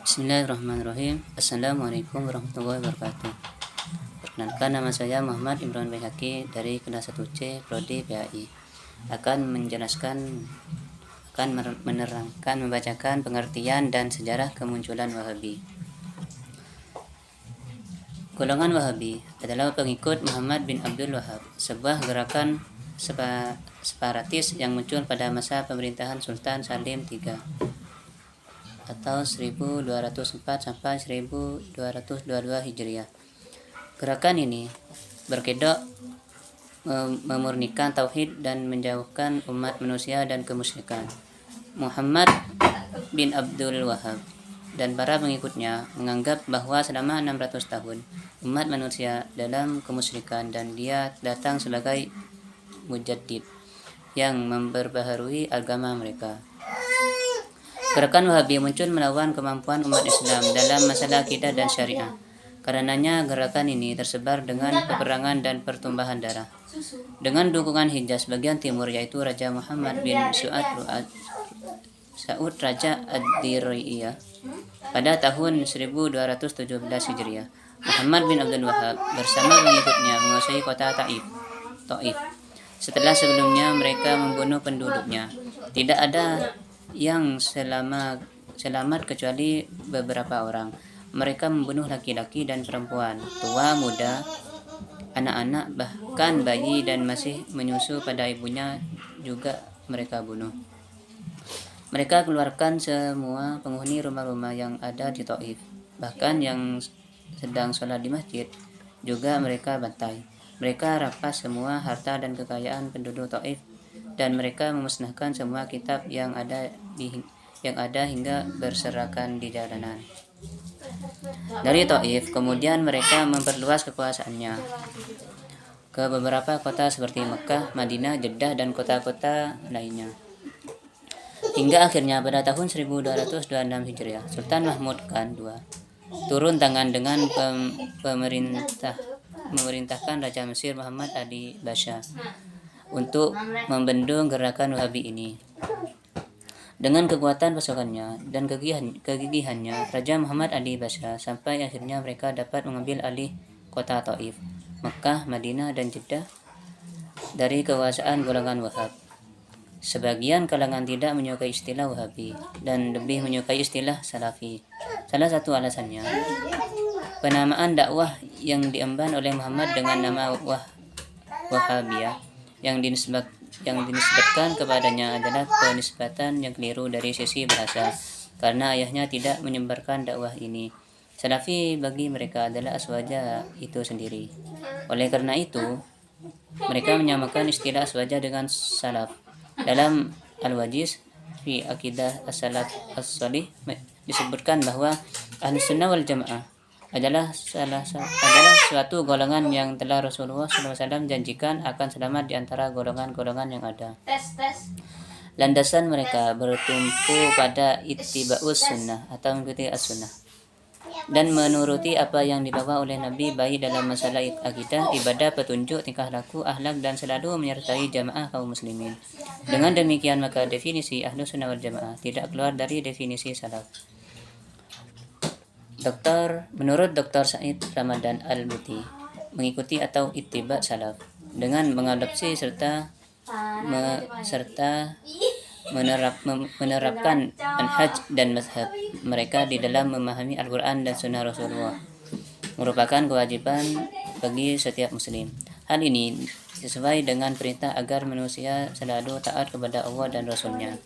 Bismillahirrahmanirrahim. Assalamualaikum warahmatullahi wabarakatuh. Perkenalkan, nama saya Muhammad Imran Baihaqi dari kelas 1C Prodi PAI. Akan menerangkan, membacakan pengertian dan sejarah kemunculan Wahabi. Golongan Wahabi adalah pengikut Muhammad bin Abdul Wahab, sebuah gerakan separatis yang muncul pada masa pemerintahan Sultan Salim III atau 1204 sampai 1222 Hijriah. Gerakan ini berkedok memurnikan tauhid dan menjauhkan umat manusia dan kemusyrikan. Muhammad bin Abdul Wahab dan para pengikutnya menganggap bahwa selama 600 tahun umat manusia dalam kemusyrikan dan dia datang sebagai mujaddid yang memperbaharui agama mereka. Gerakan Wahabi muncul melawan kemampuan umat Islam dalam masalah akidah dan syariah. Karenanya gerakan ini tersebar dengan peperangan dan pertumpahan darah. Dengan dukungan Hijaz bagian timur, yaitu Raja Muhammad bin Saud Raja Ad-Diriyah pada tahun 1217 Hijriah, Muhammad bin Abdul Wahab bersama pengikutnya menguasai kota Taif. Setelah sebelumnya mereka membunuh penduduknya. Tidak ada yang selamat kecuali beberapa orang. Mereka membunuh laki-laki dan perempuan, tua, muda, anak-anak, bahkan bayi dan masih menyusu pada ibunya juga mereka bunuh. Mereka keluarkan semua penghuni rumah-rumah yang ada di Taif. Bahkan yang sedang sholat di masjid juga mereka bantai. Mereka rampas semua harta dan kekayaan penduduk Taif, dan mereka memusnahkan semua kitab yang ada hingga berserakan di jalanan. Dari Taif kemudian mereka memperluas kekuasaannya ke beberapa kota seperti Mekah, Madinah, Jeddah, dan kota-kota lainnya. Hingga akhirnya pada tahun 1226 Hijriah, Sultan Mahmud Khan II turun tangan dengan memerintahkan Raja Mesir Muhammad Ali Pasha untuk membendung gerakan Wahabi ini. Dengan kekuatan pasukannya dan kegigihannya, Raja Muhammad Ali Pasha sampai akhirnya mereka dapat mengambil alih kota Taif, Mekah, Madinah, dan Jeddah dari kekuasaan golongan Wahab. Sebagian kalangan tidak menyukai istilah Wahabi dan lebih menyukai istilah Salafi. Salah satu alasannya, penamaan dakwah yang diemban oleh Muhammad dengan nama Wahabiyah yang dinisbatkan kepadanya adalah penisbatan yang keliru dari sisi bahasa, karena ayahnya tidak menyebarkan dakwah ini. Salafi bagi mereka adalah aswaja itu sendiri. Oleh karena itu, mereka menyamakan istilah aswaja dengan salaf. Dalam Al-Wajiz fi Aqidah As-Salaf As-Salih disebutkan bahwa Ahlus Sunnah wal Jamaah adalah suatu golongan yang telah Rasulullah SAW janjikan akan selamat di antara golongan-golongan yang ada. Landasan mereka bertumpu pada ittiba'us sunnah atau mengikuti as-sunnah dan menuruti apa yang dibawa oleh Nabi, baik dalam masalah akidah, ibadah, petunjuk, tingkah laku, akhlak, dan selalu menyertai jamaah kaum muslimin. Dengan demikian maka definisi Ahlus Sunnah wal Jamaah tidak keluar dari definisi salaf. Menurut Dr. Said Ramadan Al-Buti, mengikuti atau ittiba salaf dengan mengadopsi serta menerapkan manhaj dan mazhab mereka di dalam memahami Al-Quran dan Sunnah Rasulullah merupakan kewajiban bagi setiap muslim. Hal ini sesuai dengan perintah agar manusia selalu taat kepada Allah dan Rasulnya,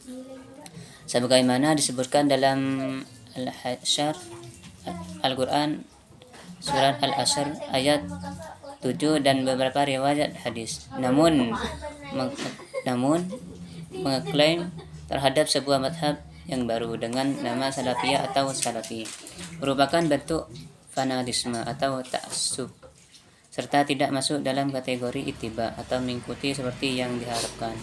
sebagaimana disebutkan dalam Al-Hasyr Al-Quran surat Al-Asr ayat 7 dan beberapa riwayat hadis. Namun mengeklaim terhadap sebuah madhab yang baru dengan nama Salafiyah atau Salafi merupakan bentuk fanatisme atau ta'assub, serta tidak masuk dalam kategori ittiba atau mengikuti seperti yang diharapkan.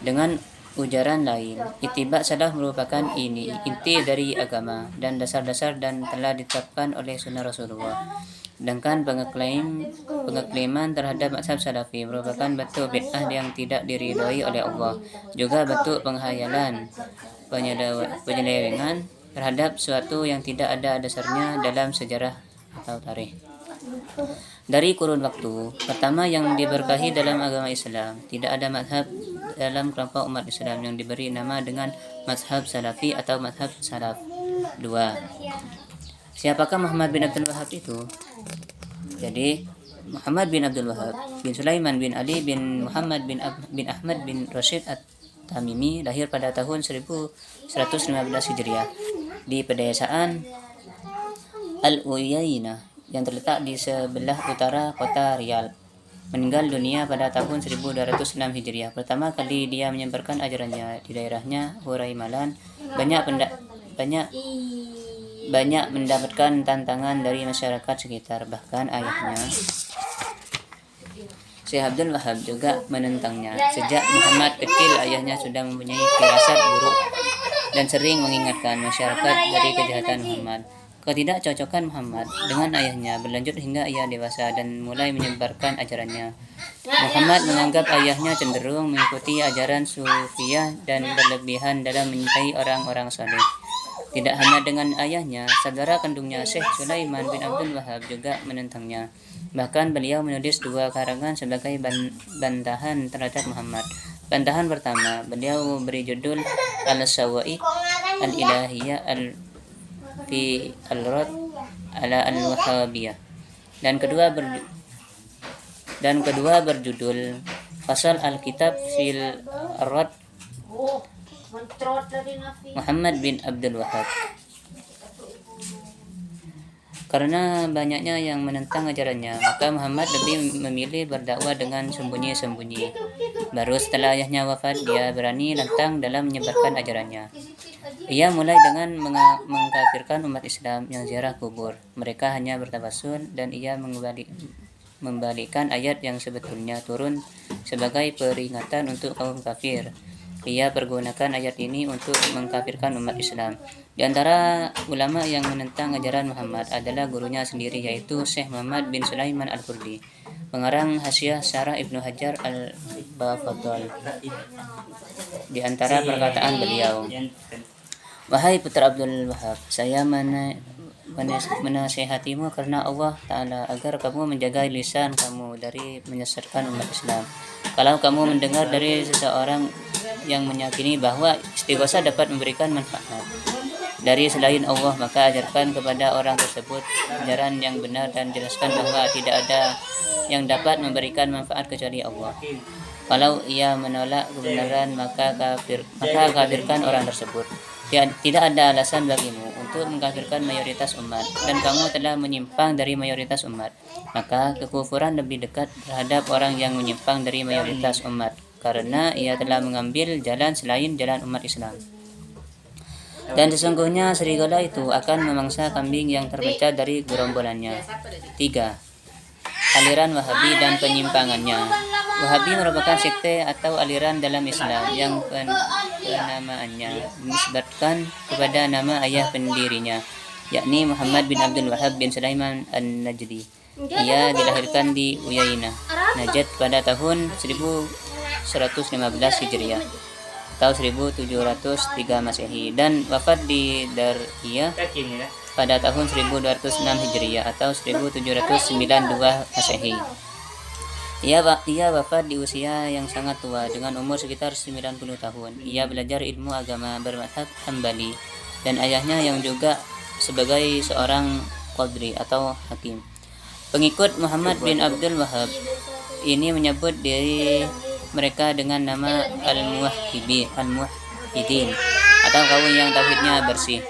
Dengan ujaran lain, ittiba salaf merupakan inti dari agama dan dasar-dasar dan telah ditetapkan oleh sunnah Rasulullah. Sedangkan pengeklaiman terhadap mazhab salafi merupakan bentuk bid'ah yang tidak diridhoi oleh Allah, juga bentuk penghayalan, penyelewengan, terhadap sesuatu yang tidak ada dasarnya dalam sejarah atau tarikh. Dari kurun waktu pertama yang diberkahi dalam agama Islam, tidak ada mazhab dalam kelompok umat Islam yang diberi nama dengan mazhab salafi atau mazhab salaf. 2. Siapakah Muhammad bin Abdul Wahhab itu? Jadi Muhammad bin Abdul Wahhab bin Sulaiman bin Ali bin Muhammad bin Ahmad bin Rashid At-Tamimi lahir pada tahun 1115 Hijriah di pedesaan Al-Uyainah yang terletak di sebelah utara kota Riyadh. Meninggal dunia pada tahun 1206 Hijriah. Pertama kali dia menyebarkan ajarannya di daerahnya Huraimalan. Banyak mendapatkan tantangan dari masyarakat sekitar, bahkan ayahnya Syekh Abdul Wahhab juga menentangnya. Sejak Muhammad kecil, ayahnya sudah mempunyai firasat buruk dan sering mengingatkan masyarakat dari kejahatan Muhammad. Ketidakcocokan Muhammad dengan ayahnya berlanjut hingga ia dewasa dan mulai menyebarkan ajarannya. Muhammad menganggap ayahnya cenderung mengikuti ajaran Sufiyah dan berlebihan dalam menyintai orang-orang saleh. Tidak hanya dengan ayahnya, saudara kandungnya Syekh Sulaiman bin Abdul Wahhab juga menentangnya. Bahkan beliau menulis 2 karangan sebagai bantahan terhadap Muhammad. Bantahan pertama, beliau beri judul Al-Sawa'iq Al-Ilahiyah fi Al-Rad ala Al-Wahhabiyah, dan kedua berjudul Fasal Al-Kitab fil Rad Muhammad bin Abdul Wahhab. Karena banyaknya yang menentang ajarannya, maka Muhammad lebih memilih berdakwah dengan sembunyi-sembunyi. Baru setelah ayahnya wafat, dia berani lantang dalam menyebarkan ajarannya. Ia mulai dengan mengkafirkan umat Islam yang ziarah kubur. Mereka hanya bertawasul, dan ia membalikkan ayat yang sebetulnya turun sebagai peringatan untuk kaum kafir. Ia pergunakan ayat ini untuk mengkafirkan umat Islam. Di antara ulama yang menentang ajaran Muhammad adalah gurunya sendiri, yaitu Syekh Muhammad bin Sulaiman Al-Qurdi, pengarang Hasyiah Syarah Ibnu Hajar Al-Bafadhal. Di antara perkataan beliau, "Wahai putra Abdul Wahhab, saya menasihatimu karena Allah Ta'ala agar kamu menjaga lisan kamu dari menyesatkan umat Islam. Kalau kamu mendengar dari seseorang yang meyakini bahwa istighosah dapat memberikan manfaat dari selain Allah, maka ajarkan kepada orang tersebut ajaran yang benar dan jelaskan bahwa tidak ada yang dapat memberikan manfaat kecuali Allah. Kalau ia menolak kebenaran, maka kafirkan orang tersebut. Tidak ada alasan bagimu untuk mengkafirkan mayoritas umat, dan kamu telah menyimpang dari mayoritas umat. Maka kekufuran lebih dekat terhadap orang yang menyimpang dari mayoritas umat, karena ia telah mengambil jalan selain jalan umat Islam. Dan sesungguhnya serigala itu akan memangsa kambing yang terpecah dari gerombolannya." 3. Aliran Wahabi dan penyimpangannya. Wahabi merupakan sekte atau aliran dalam Islam yang penamaannya dinisbatkan kepada nama ayah pendirinya, yakni Muhammad bin Abdul Wahhab bin Sulaiman An-Najdi. Ia dilahirkan di Uyainah, Najd pada tahun 1115 Hijriah atau 1703 Masehi, dan wafat di Dariyah pada tahun 1206 Hijriah atau 1792 Masehi. Ia wafat di usia yang sangat tua dengan umur sekitar 90 tahun. Ia belajar ilmu agama bermadzhab Hambali, dan ayahnya yang juga sebagai seorang qadri atau hakim. Pengikut Muhammad bin Abdul Wahhab ini menyebut diri mereka dengan nama Al-Muwahhidin atau kaum yang tauhidnya bersih.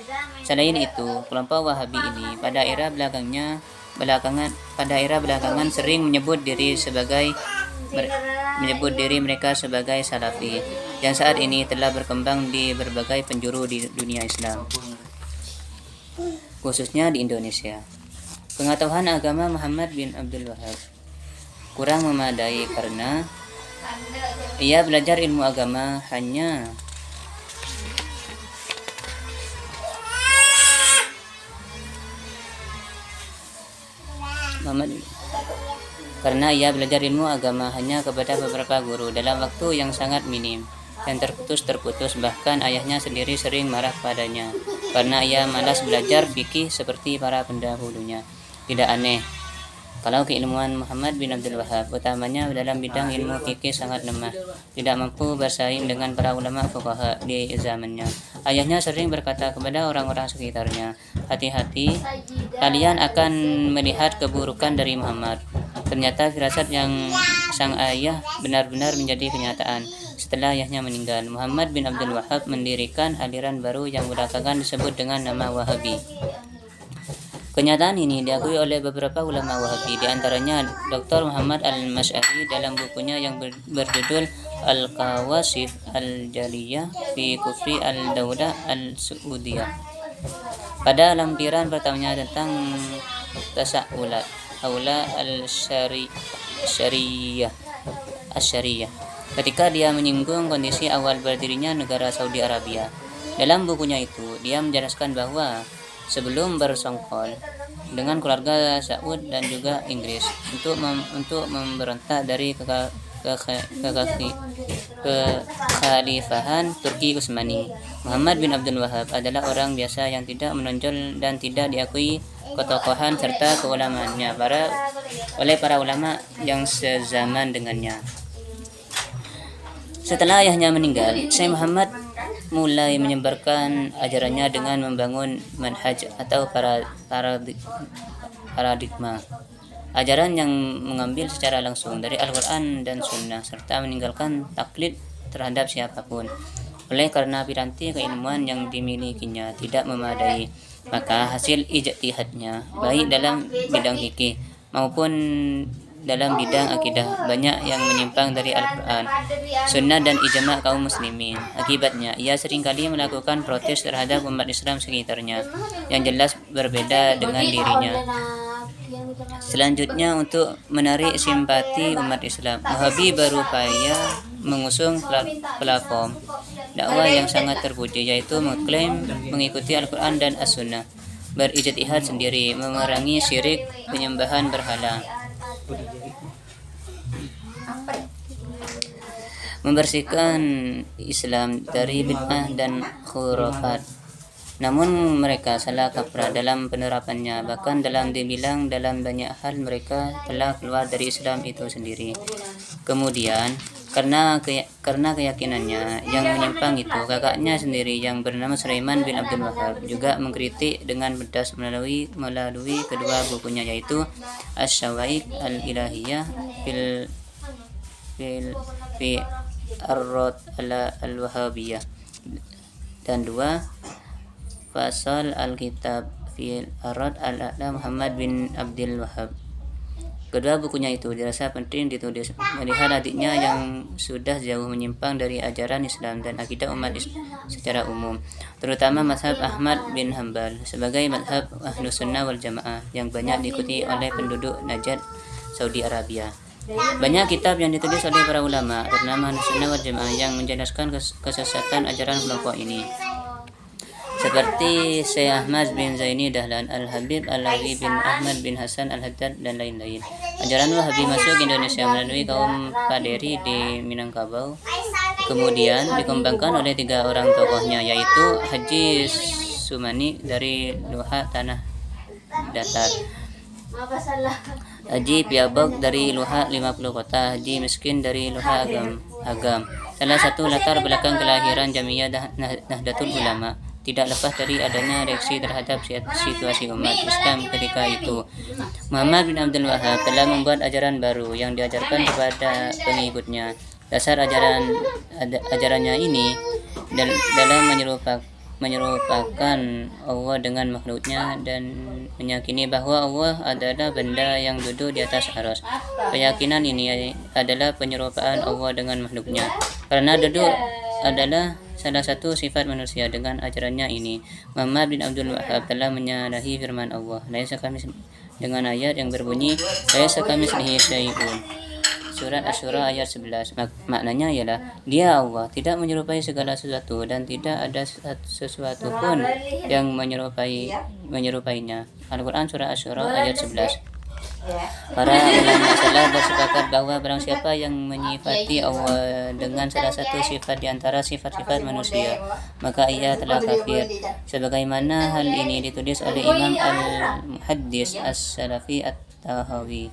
Selain itu, kelompok Wahabi ini pada era belakangan sering menyebut diri mereka sebagai Salafi, yang saat ini telah berkembang di berbagai penjuru di dunia Islam, khususnya di Indonesia. Pengetahuan agama Muhammad bin Abdul Wahhab kurang memadai karena ia belajar ilmu agama hanya kepada beberapa guru dalam waktu yang sangat minim dan terputus-terputus, bahkan ayahnya sendiri sering marah padanya. karena ia malas belajar fikih seperti para pendahulunya. Tidak aneh kalau keilmuan Muhammad bin Abdul Wahhab, utamanya dalam bidang ilmu fikih, sangat lemah, tidak mampu bersaing dengan para ulama fuqaha di zamannya. Ayahnya sering berkata kepada orang-orang sekitarnya, "Hati-hati, kalian akan melihat keburukan dari Muhammad." Ternyata firasat yang sang ayah benar-benar menjadi kenyataan. Setelah ayahnya meninggal, Muhammad bin Abdul Wahhab mendirikan aliran baru yang belakangan disebut dengan nama Wahabi. Kenyataan ini diakui oleh beberapa ulama Wahabi, di antaranya Dr. Muhammad Al-Masy'ari dalam bukunya yang berjudul Al-Kawashif Al-Jaliyah fi Kufri Al-Daulah Al-Saudiyah. Pada lampiran pertamanya tentang tasawulat Aula Al-Syariyah, ketika dia menyinggung kondisi awal berdirinya negara Saudi Arabia. Dalam bukunya itu, dia menjelaskan bahwa sebelum bersongkol dengan keluarga Saud dan juga Inggris untuk memberontak dari kekhalifahan Turki Utsmani, Muhammad bin Abdul Wahhab adalah orang biasa yang tidak menonjol dan tidak diakui ketokohan serta keulamaannya oleh para ulama yang sezaman dengannya. Setelah ayahnya meninggal, Syekh Muhammad mulai menyebarkan ajarannya dengan membangun manhaj atau paradigma, ajaran yang mengambil secara langsung dari Al-Quran dan Sunnah serta meninggalkan taklid terhadap siapapun. Oleh karena piranti keilmuan yang dimilikinya tidak memadai, maka hasil ijtihadnya baik dalam bidang fikih maupun dalam bidang akidah banyak yang menyimpang dari Al-Quran, Sunnah dan ijma' kaum muslimin. Akibatnya, ia seringkali melakukan protes terhadap umat Islam sekitarnya yang jelas berbeda dengan dirinya. Selanjutnya, untuk menarik simpati umat Islam, Wahabi berupaya mengusung platform dakwah yang sangat terpuji, yaitu mengklaim mengikuti Al-Quran dan As-Sunnah, berijtihad sendiri, memerangi syirik, penyembahan berhala, membersihkan Islam dari bid'ah dan khurafat. Namun mereka salah kaprah dalam penerapannya, bahkan dibilang dalam banyak hal mereka telah keluar dari Islam itu sendiri. Kemudian karena keyakinannya yang menyimpang itu, kakaknya sendiri yang bernama Sulaiman bin Abdul Wahhab juga mengkritik dengan pedas melalui kedua bukunya, yaitu Asy-Syawa'iq Al-Ilahiyah fi Ar-Rad Al-Wahabiyah dan 2 Fasal Al-Kitab fi Ar-Rad Al-A'la Muhammad bin Abdul Wahhab. Kedua bukunya itu dirasa penting ditulis melihat adiknya yang sudah jauh menyimpang dari ajaran Islam dan akidah umat secara umum, terutama mazhab Ahmad bin Hanbal sebagai mazhab Ahlus Sunnah wal Jamaah yang banyak diikuti oleh penduduk Najd, Saudi Arabia. Banyak kitab yang ditulis oleh para ulama bernama Ahlus Sunnah wal Jamaah yang menjelaskan kesesatan ajaran kelompok ini, seperti Syekh Ahmad bin Zaini Dahlan, Al-Habib Al-Alawi bin Ahmad bin Hasan Al-Haddad dan lain-lain. Ajaran Wahabi masuk Indonesia melalui kaum Qaderi di Minangkabau, kemudian dikembangkan oleh 3 orang tokohnya, yaitu Haji Sumani dari Luha Tanah Datar, Haji Piabok dari Luha 50 Kota, Haji Miskin dari Luha Agam. Salah satu latar belakang kelahiran Jamiyah Nahdlatul Ulama tidak lepas dari adanya reaksi terhadap situasi umat Islam ketika itu. Muhammad bin Abdul Wahhab telah membuat ajaran baru yang diajarkan kepada pengikutnya. Dasar ajarannya ini dalam menyerupakan Allah dengan makhluknya dan meyakini bahwa Allah adalah benda yang duduk di atas arsy. Keyakinan ini adalah penyerupaan Allah dengan makhluknya, karena duduk adalah salah satu sifat manusia. Dengan ajarannya ini, Muhammad bin Abdul Wahhab telah menyalahi firman Allah, dengan ayat yang berbunyi, Laisa kamitslihi syai'un, surat Asy-Syura ayat 11. Maknanya ialah dia Allah tidak menyerupai segala sesuatu dan tidak ada sesuatu pun yang menyerupainya. Al-Quran surah Asy-Syura ayat 11. Para ulama salaf bersepakat bahwa barang siapa yang menyifati Allah dengan salah satu sifat di antara sifat-sifat manusia, maka ia telah kafir. Sebagaimana hal ini ditulis oleh Imam Al-Muhaddis As-Salafi At-Tahawi,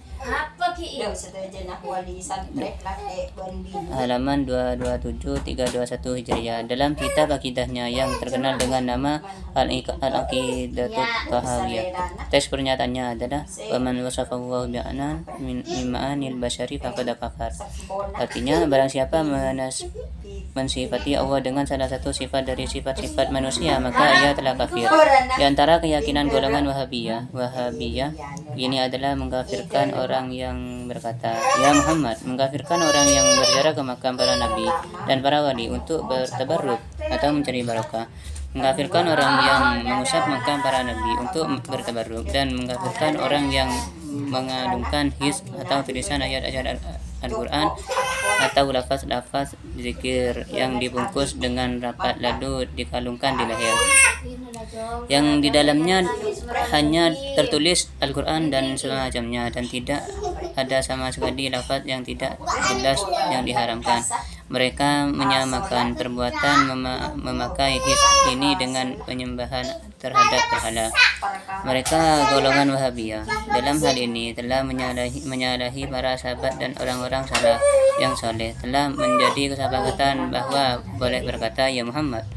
halaman 227-321 Hijriah, dalam kitab akidahnya yang terkenal dengan nama Al-Aqidatut Tahawiyah. Teks pernyataannya adalah waman wasafahu bi'anan min ma'anil basyari faqad kafar. Artinya barang siapa mensifati Allah dengan salah satu sifat dari sifat-sifat manusia, maka ia telah kafir. Di antara keyakinan golongan Wahabiyah ini adalah mengkafirkan orang yang berkata ya Muhammad, mengkafirkan orang yang berjarak ke makam para nabi dan para wali untuk bertabarruk atau mencari barokah, mengkafirkan orang yang mengusap makam para nabi untuk bertabarruk, dan mengkafirkan orang yang mengagungkan his atau tulisan ayat-ayat Al-Quran atau lafaz-lafaz zikir yang dibungkus dengan rapat lalu dikalungkan di leher, yang di dalamnya hanya tertulis Al-Quran dan semacamnya, dan tidak ada sama sekali lafaz yang tidak jelas yang diharamkan. Mereka menyamakan perbuatan memakai his ini dengan penyembahan terhadap berhala. Mereka golongan Wahabiyah dalam hal ini telah menyalahi para sahabat dan orang-orang salaf yang soleh, telah menjadi kesepakatan bahwa boleh berkata ya Muhammad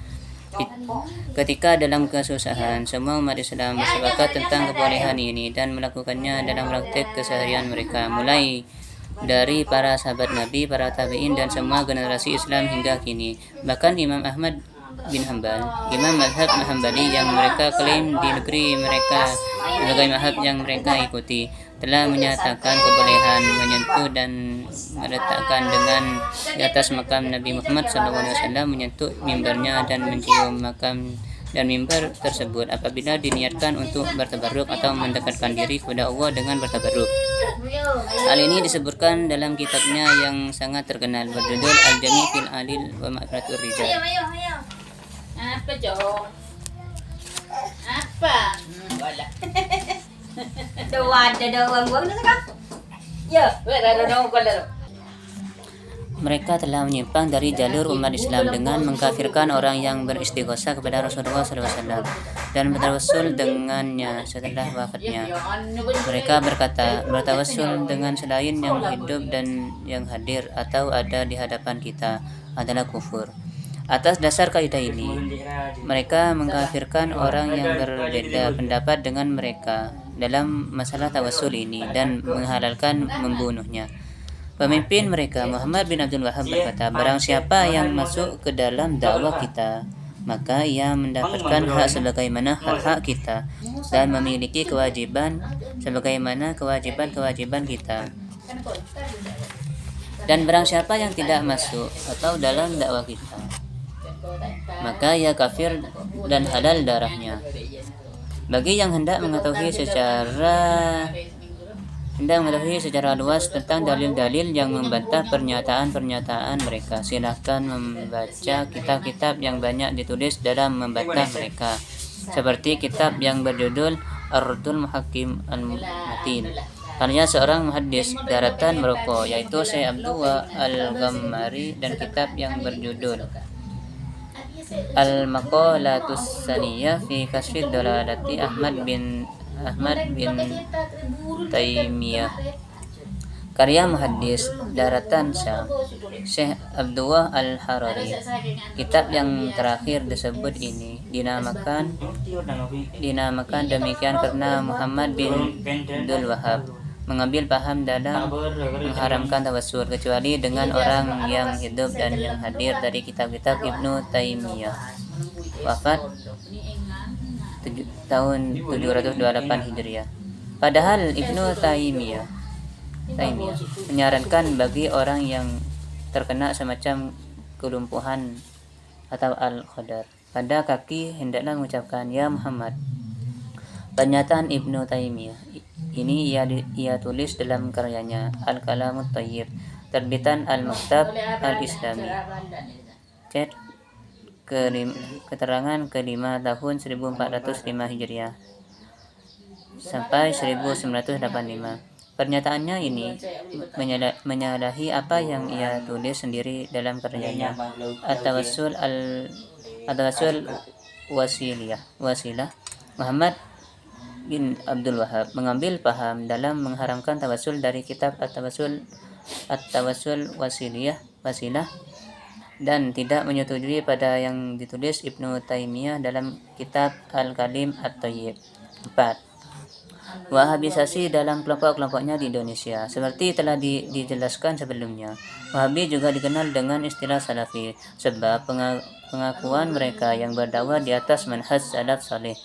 ketika dalam kesusahan. Semua umat Islam bersepakat tentang kebolehan ini dan melakukannya dalam praktek keseharian mereka, mulai dari para sahabat Nabi, para tabi'in, dan semua generasi Islam hingga kini. Bahkan Imam Ahmad bin Hanbal, imam mazhab Hambali yang mereka klaim di negeri mereka sebagai mazhab yang mereka ikuti, telah menyatakan kebolehan menyentuh dan meletakkan dengan di atas makam Nabi Muhammad SAW, menyentuh mimbarnya dan mencium makam dan mimbar tersebut apabila diniatkan untuk bertabarruk atau mendekatkan diri kepada Allah dengan bertabarruk. Hal ini disebutkan dalam kitabnya yang sangat terkenal berjudul Al-Jami' fil Alil wa Ma'rifatur Rijal. Apa Jong? Apa? Wala. Ada buang na ka? Ya, ada ko laro. Mereka telah menyimpang dari jalur umat Islam dengan mengkafirkan orang yang beristighosah kepada Rasulullah SAW dan bertawassul dengannya setelah wafatnya. Mereka berkata, bertawassul dengan selain yang hidup dan yang hadir atau ada di hadapan kita adalah kufur. Atas dasar kaidah ini, mereka mengkafirkan orang yang berbeda pendapat dengan mereka dalam masalah tawassul ini dan menghalalkan membunuhnya. Pemimpin mereka, Muhammad bin Abdul Wahab, berkata, barang siapa yang masuk ke dalam dakwah kita, maka ia mendapatkan hak sebagaimana hak-hak kita dan memiliki kewajiban sebagaimana kewajiban kita. Dan barang siapa yang tidak masuk atau dalam dakwah kita, maka ia kafir dan halal darahnya. Bagi yang hendak mengetahui secara luas tentang dalil-dalil yang membantah pernyataan-pernyataan mereka, silahkan membaca kitab-kitab yang banyak ditulis dalam membantah mereka, seperti kitab yang berjudul Ar-Raddul Muhakkim Al-Matin karya seorang muhaddis daratan Maroko, yaitu Syekh Abdullah Al-Ghammari, dan kitab yang berjudul Al-Maqalatus Saniyah fi Kasfid Dalalati Ahmad bin Taimiyah karya muhaddis daratan Syam Syekh Abdullah Al-Harari. Kitab yang terakhir disebut ini dinamakan demikian karena Muhammad bin Abdul Wahab mengambil paham dalam mengharamkan tawassul kecuali dengan orang yang hidup dan yang hadir dari kitab-kitab Ibnu Taimiyah. Wafat tahun 728 Hijriah. Padahal Ibnu Taimiyah menyarankan bagi orang yang terkena semacam kelumpuhan atau al-qadar pada kaki hendaklah mengucapkan ya Muhammad. Pernyataan Ibnu Taimiyah ini ia tulis dalam karyanya Al-Kalamut Thayyib, terbitan Al-Maktab Al-Islami, Cet keterangan kelima tahun 1405 Hijriah sampai 1985. Pernyataannya ini menyalahi apa yang ia tulis sendiri dalam karyanya At-Tawassul Wasilah. Muhammad bin Abdul Wahab mengambil paham dalam mengharamkan tawassul dari kitab At-Tawassul Wasilah dan tidak menyetujui pada yang ditulis Ibnu Taimiyah dalam kitab Al-Kalim At-Thayyib. 4. Wahabisasi dalam kelompok-kelompoknya di Indonesia. Seperti telah dijelaskan sebelumnya, Wahabi juga dikenal dengan istilah Salafi sebab pengakuan mereka yang berdakwah di atas manhaj salaf saleh.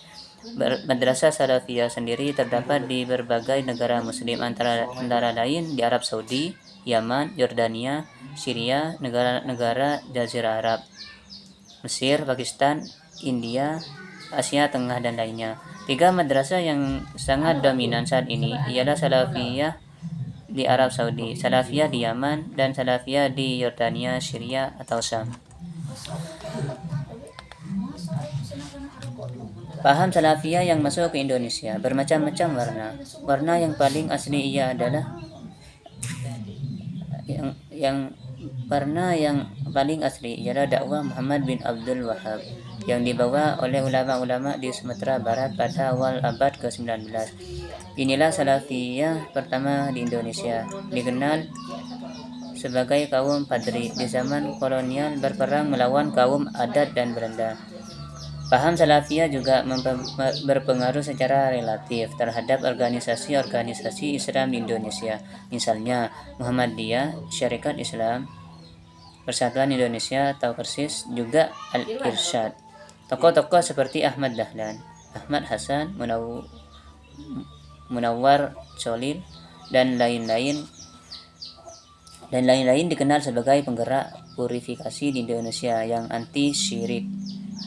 Madrasah Salafiyah sendiri terdapat di berbagai negara muslim antara lain di Arab Saudi, Yaman, Yordania, Syria, negara-negara Jazirah Arab, Mesir, Pakistan, India, Asia Tengah dan lainnya. 3 madrasah yang sangat dominan saat ini ialah Salafiyah di Arab Saudi, Salafiyah di Yaman, dan Salafiyah di Yordania, Syria atau Syam. Paham Salafiyah yang masuk ke Indonesia bermacam-macam warna. Warna yang paling asli ia adalah warna yang paling asli ialah dakwah Muhammad bin Abdul Wahab yang dibawa oleh ulama-ulama di Sumatera Barat pada awal abad ke-19. Inilah Salafiyah pertama di Indonesia, dikenal sebagai kaum Padri di zaman kolonial berperang melawan kaum adat dan Belanda. Paham Salafiyah juga berpengaruh secara relatif terhadap organisasi-organisasi Islam di Indonesia, misalnya Muhammadiyah, Syarikat Islam, Persatuan Indonesia atau Persis, juga Al-Irsyad. Tokoh-tokoh seperti Ahmad Dahlan, Ahmad Hasan, Munawwar Cholil, dan lain-lain dikenal sebagai penggerak purifikasi di Indonesia yang anti syirik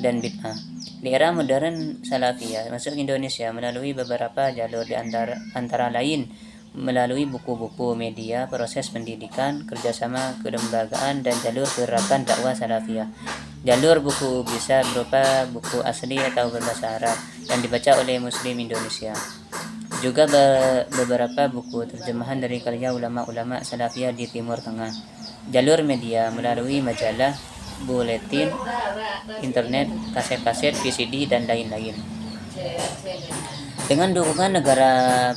dan bid'ah. Di era modern, Salafiyah masuk Indonesia melalui beberapa jalur, di antara lain melalui buku-buku, media, proses pendidikan, kerjasama kelembagaan, dan jalur gerakan dakwah Salafiyah. Jalur buku bisa berupa buku asli atau berbahasa Arab yang dibaca oleh Muslim Indonesia. Juga beberapa buku terjemahan dari karya ulama-ulama Salafiyah di Timur Tengah. Jalur media melalui majalah, buletin, internet, kaset-kaset, VCD, dan lain-lain. Dengan dukungan negara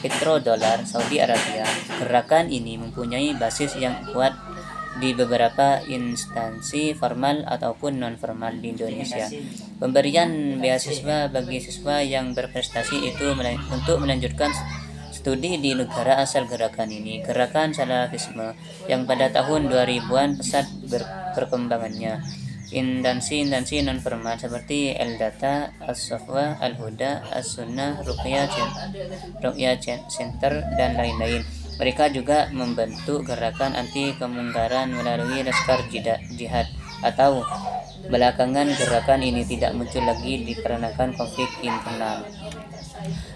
petrodolar Saudi Arabia, gerakan ini mempunyai basis yang kuat di beberapa instansi formal ataupun non-formal di Indonesia. Pemberian beasiswa bagi siswa yang berprestasi itu untuk melanjutkan studi di negara asal gerakan ini. Gerakan Salafisme yang pada tahun 2000-an pesat perkembangannya. Instansi non-formal seperti Al-Data, As-Safwa, Al-Huda, As-Sunnah, Ruqyah Center, dan lain-lain. Mereka juga membentuk gerakan anti kemungkaran melalui Laskar Jihad, atau belakangan gerakan ini tidak muncul lagi dikarenakan konflik internal.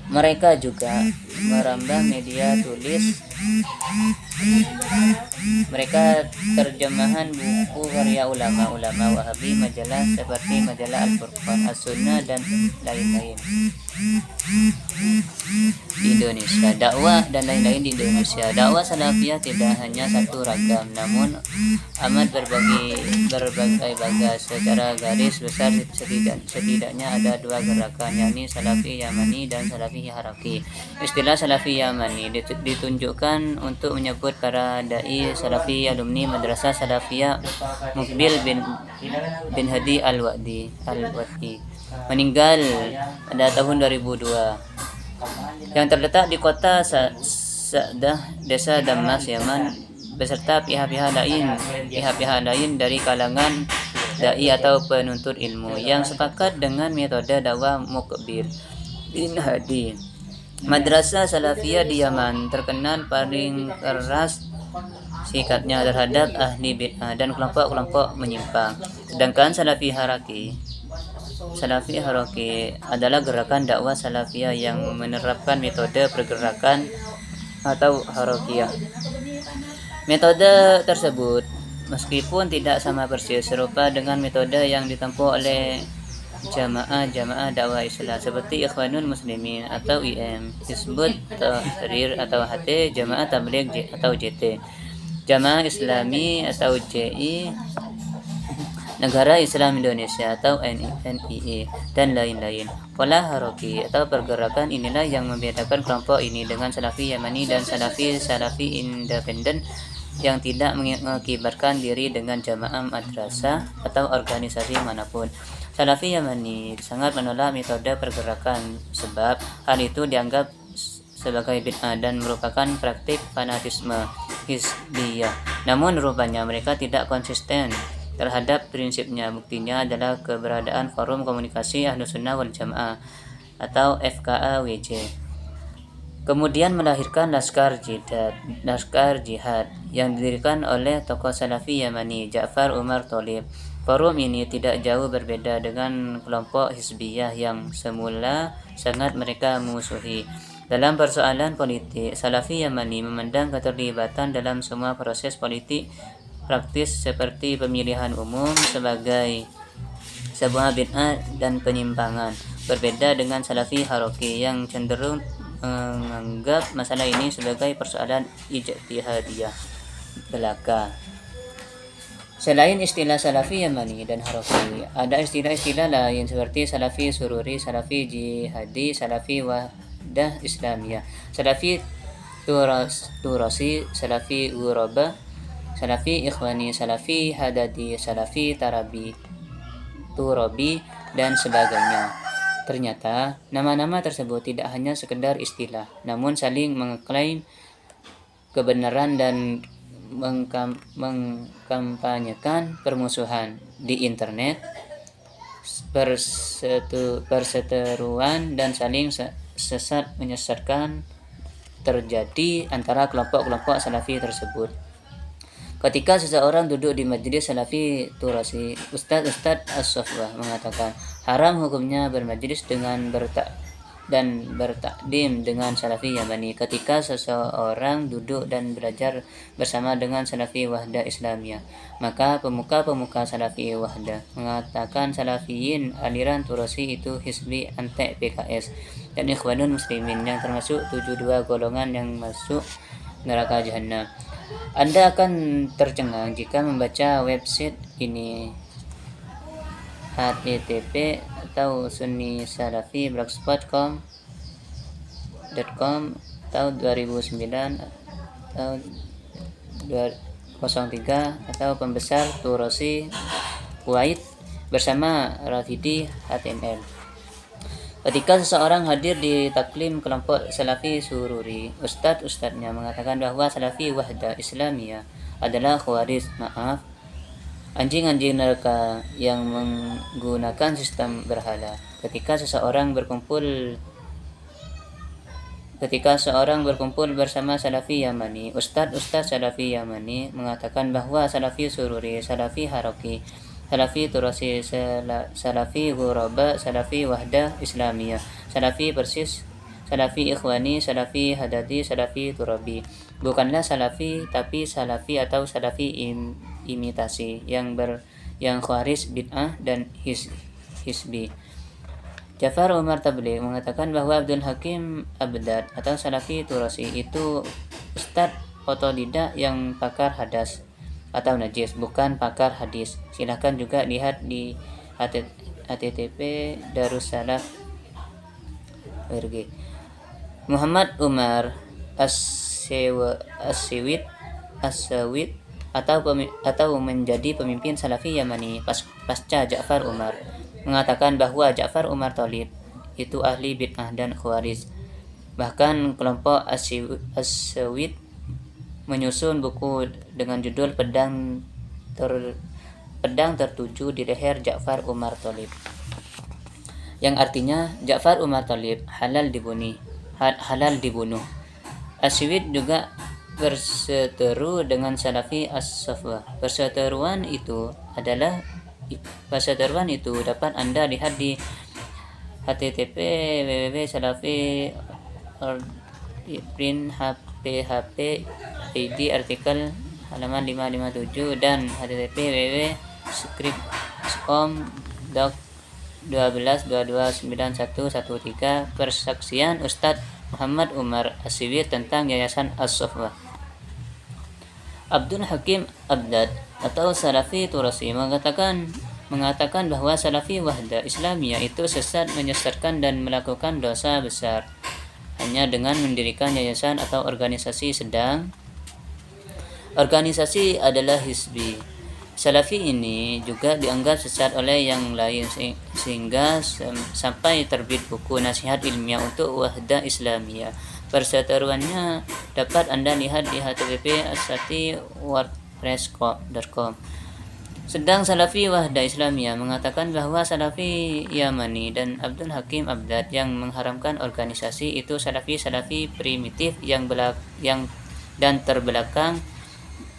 Mereka juga merambah media tulis. Mereka terjemahan buku karya ulama-ulama Wahabi, majalah seperti majalah Al-Furqan, As-Sunnah, dan lain-lain. Di Indonesia, dakwah dan lain-lain di Indonesia. Dakwah Salafiyah tidak hanya satu ragam, namun amat berbagai bagas. Secara garis besar setidaknya ada 2 gerakan, yakni Salafi Yamani dan Salafi Haraki. Istilah Salafi Yamani ditunjukkan untuk menyebut para dai Salafi alumni Madrasah Salafiyah Muqbil bin Hadi Al-Wadi meninggal pada tahun 2002, yang terletak di kota Sa'dah, desa Damas, Yaman, beserta pihak-pihak lain dari kalangan dai atau penuntut ilmu yang sepakat dengan metode dakwah Muqbil bin Hadi. Madrasah Salafiyah di Yaman terkenal paling keras sikapnya terhadap ahli bid'ah dan kelompok-kelompok menyimpang. Sedangkan Salafi Haraki adalah gerakan dakwah Salafiyah yang menerapkan metode pergerakan atau Harakiyah. Metode tersebut meskipun tidak sama persis serupa dengan metode yang ditempuh oleh jamaah dakwah Islam seperti Ikhwanul Muslimin atau IM, Hizbut Tahrir atau HT, Jamaah Tabligh atau JT, Jamaah Islami atau JI, Negara Islam Indonesia atau NII, dan lain-lain. Pola haroki atau pergerakan inilah yang membedakan kelompok ini dengan Salafi Yamani dan Salafi independen yang tidak mengibarkan diri dengan jamaah madrasah atau organisasi manapun. Salafi Yamani sangat menolak metode pergerakan sebab hal itu dianggap sebagai bid'ah dan merupakan praktik fanatisme hizbiyah. Namun rupanya mereka tidak konsisten terhadap prinsipnya. Buktinya adalah keberadaan Forum Komunikasi Ahlus Sunnah wal Jamaah atau FKAWJ. Kemudian melahirkan Laskar Jihad yang didirikan oleh tokoh Salafi Yamani Ja'far Umar Tholib. Forum ini tidak jauh berbeda dengan kelompok hizbiyah yang semula sangat mereka musuhi. Dalam persoalan politik, Salafi Yamani memandang keterlibatan dalam semua proses politik praktis seperti pemilihan umum sebagai sebuah bid'ah dan penyimpangan. Berbeda dengan Salafi Haroki yang cenderung menganggap masalah ini sebagai persoalan ijtihadiyah belaka. Selain istilah Salafi Yamani dan Haroki, ada istilah-istilah lain seperti Salafi Sururi, Salafi Jihadi, Salafi Wahdah Islamiyah, Salafi Turasi, Salafi Ghuraba, Salafi Ikhwani, Salafi Hadadi, Salafi Turabi, dan sebagainya. Ternyata nama-nama tersebut tidak hanya sekedar istilah, namun saling mengklaim kebenaran dan mengkampanyekan permusuhan di internet, perseteruan dan saling sesat menyesatkan terjadi antara kelompok-kelompok Salafi tersebut. Ketika seseorang duduk di majelis Salafi Turasi, Ustadz As-Sofwah mengatakan haram hukumnya bermajelis dengan bertakdim dengan Salafi Yamani. Ketika seseorang duduk dan belajar bersama dengan Salafi Wahdah Islamiyah, maka pemuka-pemuka Salafi Wahdah mengatakan Salafiyin aliran Turasi itu hizbi antek PKS dan Ikhwanul Muslimin yang termasuk 72 golongan yang masuk neraka jahanam. Anda akan tercengang jika membaca website ini http atau sunnisalafi.blogspot.com tahun 2009 atau 03 atau pembesar Turasi Kuwait bersama Rafidi HTML. Ketika seseorang hadir di taklim kelompok Salafi Sururi, ustadznya mengatakan bahwa Salafi Wahdah Islamiyah adalah khawarij, anjing-anjing neraka yang menggunakan sistem berhala. Ketika seorang berkumpul bersama Salafi Yamani, Ustadz Salafi Yamani mengatakan bahwa Salafi Sururi, Salafi Haroki, Salafi Turasi, Salafi Ghuraba, Salafi Wahdah Islamiyah, Salafi Persis, Salafi Ikhwani, Salafi Hadadi, Salafi Turabi bukanlah Salafi, tapi Salafi atau Salafi imitasi yang khawarij, bid'ah, dan hizbi. Ja'far Umar Tabligh mengatakan bahwa Abdul Hakim Abdad atau Salafi Turasi itu ustadz otodidak yang pakar hadas atau najis, bukan pakar hadis. Silahkan juga lihat di http darussalaf.org. Muhammad Umar As-Sawid atau menjadi pemimpin Salafi Yamani pasca Ja'far Umar mengatakan bahwa Ja'far Umar Tholib itu ahli bid'ah dan khawarij. Bahkan kelompok As-Sawid menyusun buku dengan judul Pedang tertuju di leher Ja'far Umar Tholib, yang artinya Ja'far Umar Tholib halal dibunuh. As-Sawid juga berseteru dengan Salafi As-Sofwah. Perseteruan itu dapat Anda lihat di http www.salafi.php ID artikel halaman 557 dan http www.scriptscom.com 12-22-9113 persaksian Ustadz Muhammad Umar Asiwi tentang Yayasan As-Sofwah. Abdul Hakim Abdad atau Salafi Turasi mengatakan bahwa Salafi Wahda Islamiyah itu sesat, menyesatkan dan melakukan dosa besar hanya dengan mendirikan yayasan atau organisasi, sedang organisasi adalah hizbi. Salafi ini juga dianggap sesat oleh yang lain sehingga sampai terbit buku nasihat ilmiah untuk Wahda Islamiyah. Perseteruannya dapat Anda lihat di http://wordpress.com. Sedang Salafi Wahda Islamiyah mengatakan bahwa Salafi Yamani dan Abdul Hakim Abdad yang mengharamkan organisasi itu Salafi primitif yang dan terbelakang,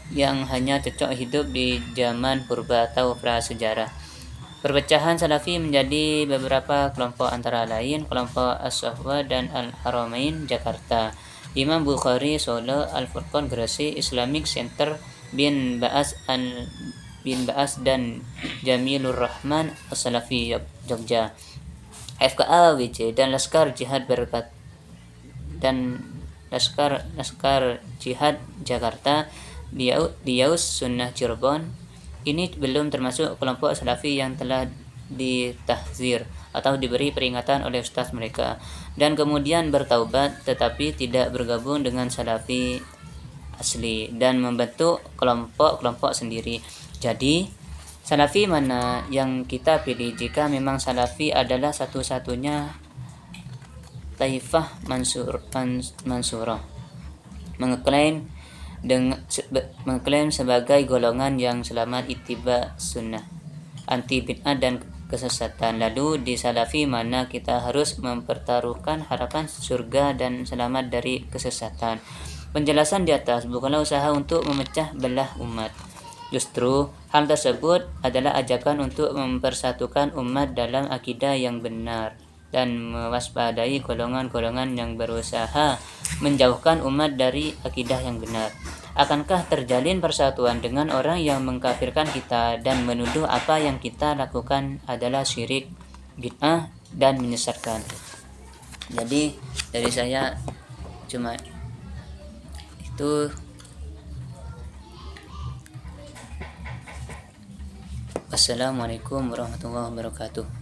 yang hanya cocok hidup di zaman purba atau prasejarah. Perpecahan Salafi menjadi beberapa kelompok, antara lain kelompok As-Sofwah dan Al-Haramain Jakarta, Imam Bukhari Solo, Al-Furqan Gresik, Islamic Center bin Baas dan Jamilur Rahman As-Salafi Jogja, FKA WC dan Laskar Jihad Berkat dan Laskar Jihad Jakarta, Diyaus Sunnah Cirebon. Ini belum termasuk kelompok Salafi yang telah ditahzir atau diberi peringatan oleh ustaz mereka dan kemudian bertaubat tetapi tidak bergabung dengan Salafi asli dan membentuk kelompok-kelompok sendiri. Jadi Salafi mana yang kita pilih jika memang Salafi adalah satu-satunya taifah mansurah, mengklaim sebagai golongan yang selamat ittiba sunnah, anti bid'ah dan kesesatan. Lalu di Salafi mana kita harus mempertaruhkan harapan surga dan selamat dari kesesatan. Penjelasan di atas bukanlah usaha untuk memecah belah umat. Justru hal tersebut adalah ajakan untuk mempersatukan umat dalam akidah yang benar dan mewaspadai golongan-golongan yang berusaha menjauhkan umat dari akidah yang benar. Akankah terjalin persatuan dengan orang yang mengkafirkan kita dan menuduh apa yang kita lakukan adalah syirik, bid'ah, dan menyesatkan? Jadi dari saya cuma itu. Wassalamualaikum warahmatullahi wabarakatuh.